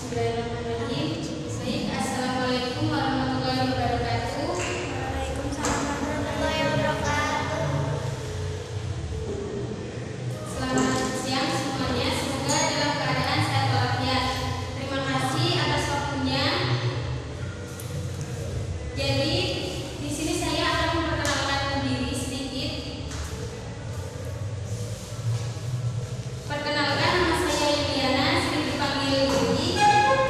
Bismillahirrahmanirrahim. Baik, assalamualaikum warahmatullahi wabarakatuh. Waalaikumsalam warahmatullahi wabarakatuh. Selamat siang semuanya. Semoga dalam keadaan sehat walafiat. Terima kasih atas waktunya. Jadi di sini saya akan memperkenalkan diri sedikit. Perkenalkan, nama saya Yuliana, sering dipanggil Yuli.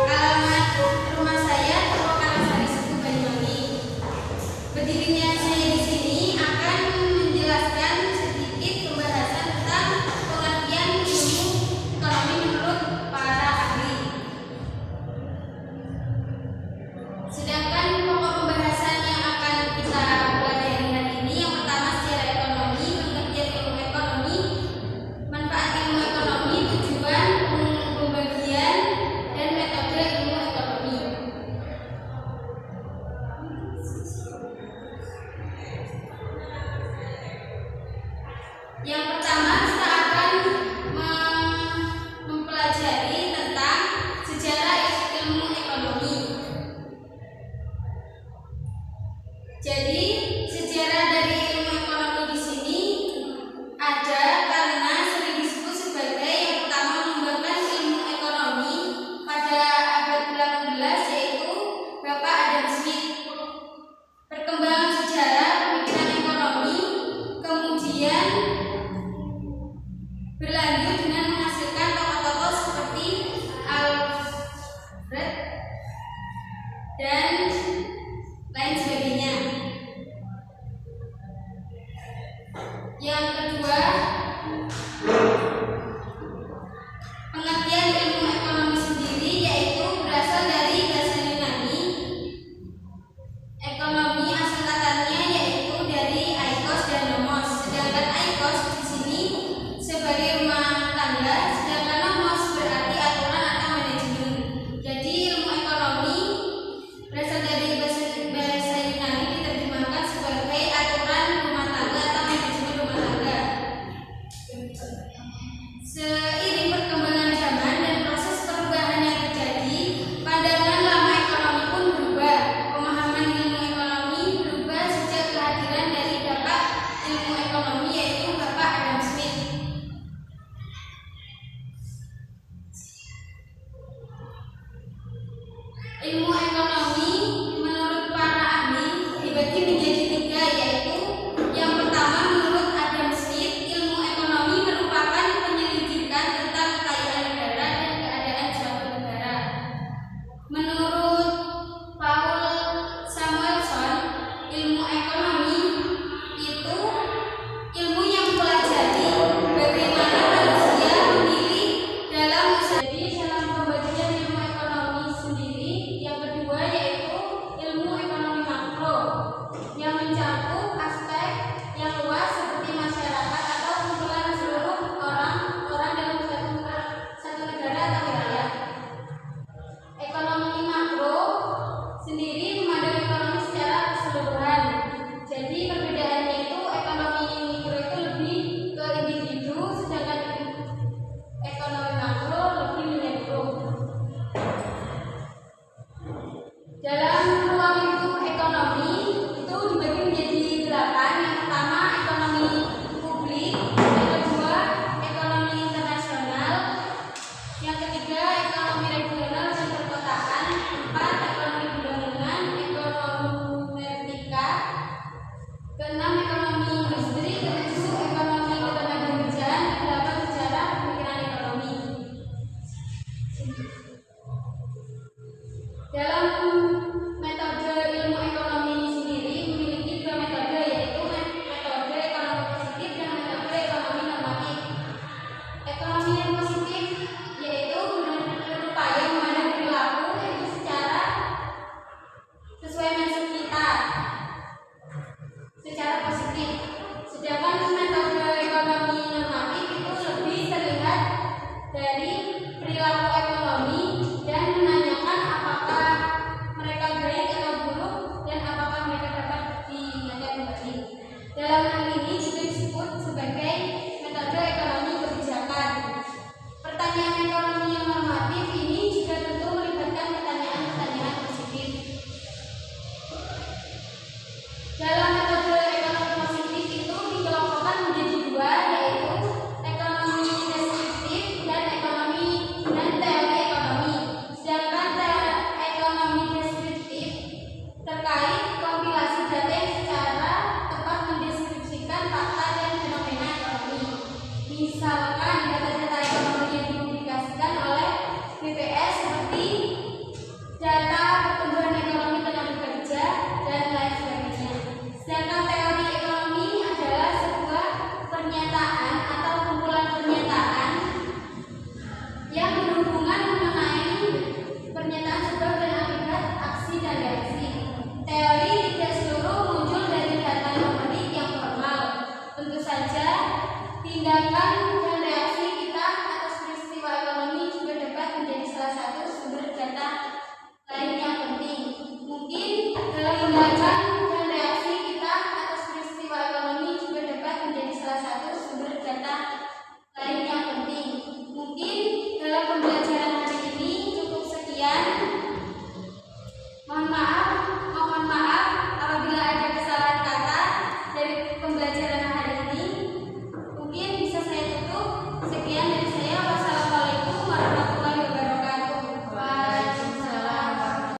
Alamat rumah saya Purwokarasari 1 Banyuwangi. Berdirinya saya di sini akan menjelaskan sedikit pembahasan tentang pengertian ilmu ekonomi menurut para ahli. Sedangkan pokok pembahasan yang akan kita pelajari hari ini, yang pertama secara ekonomi, pengertian ilmu ekonomi, manfaat ilmu ekonomi, tujuan, pembagian, dan metode ilmu ekonomi. Yang pertama kita akan mempelajari tentang sejarah ilmu ekonomi. Jadi sejarah dari ilmu ekonomi di sini ada karena sering disebut sebagai yang pertama mengembangkan ilmu ekonomi pada abad 18, yaitu Bapak Adam Smith. Perkembangan sejarah pemikiran ekonomi kemudian berlanjut dengan menghasilkan tokoh-tokoh seperti Alfred dan lain sebagainya. Yang kedua, pengertian ilmu ekonomi sendiri yaitu berasal dari bahasa Yunani. Ekonomi asal katanya yaitu dari aikos dan nomos. Sedangkan aikos di sini sebagai rumah tangga, sedangkan nomos berarti aturan atau manajemen. Jadi ilmu ekonomi berasal dari bahasa Yunani diterjemahkan sebagai aturan rumah tangga atau manajemen rumah tangga. Seiring perkembangan zaman dan proses perubahan yang terjadi, pandangan lama ekonomi pun berubah. Pemahaman ilmu ekonomi berubah sejak kehadiran dari Bapak ilmu ekonomi yaitu Bapak Adam Smith. Ilmu ekonomi menurut para ahli dibagi menjadi 3, yaitu yang pertama menurut Adam Smith, ilmu ekonomi merupakan penyelidikan tentang kekayaan negara dan keadaan suatu negara. Menurut Paul Samuelson, ilmu ekonomi itu ilmu yang mempelajari bagaimana manusia memilih dalam usaha. Jadi dalam pembagian ilmu ekonomi sendiri, yang kedua yaitu ilmu ekonomi makro yang mencakup aspek yang luas seperti masyarakat atau kumpulan seluruh orang dalam satu negara atau wilayah. Ekonomi makro sendiri memandang ekonomi secara keseluruhan. Jadi perbedaannya itu ekonomi mikro itu lebih ke individu, sedangkan ekonomi makro lebih menyeluruh. Dalam ruang lingkup ekonomi itu dibagi menjadi 8. Yang pertama ekonomi publik, yang kedua ekonomi internasional, yang ketiga ekonomi regional dan perkotaan, 4 ekonomi perdagangan, ekonomi vertikal, ke-6 ekonomi industri, ke-7 ekonomi ketenagakerjaan, ke-8 sejarah pemikiran ekonomi. Dalam metode ilmu ekonomi ini sendiri memiliki 2 metode, yaitu metode ekonomi positif dan metode ekonomi normatif. Ekonomi yang positif yaitu berupaya memandang perilaku itu secara sesuai mindset kita, secara positif. Sedangkan metode ekonomi normatif itu lebih terlihat dari perilaku ekonomi dan menanyakan apakah mereka baik atau buruk dan apakah mereka dapat diingatkan kembali. Dalam hal ini juga disebut sebagai metode ekonomi kebijakan. Pertanyaan ekonomi yang normatif ini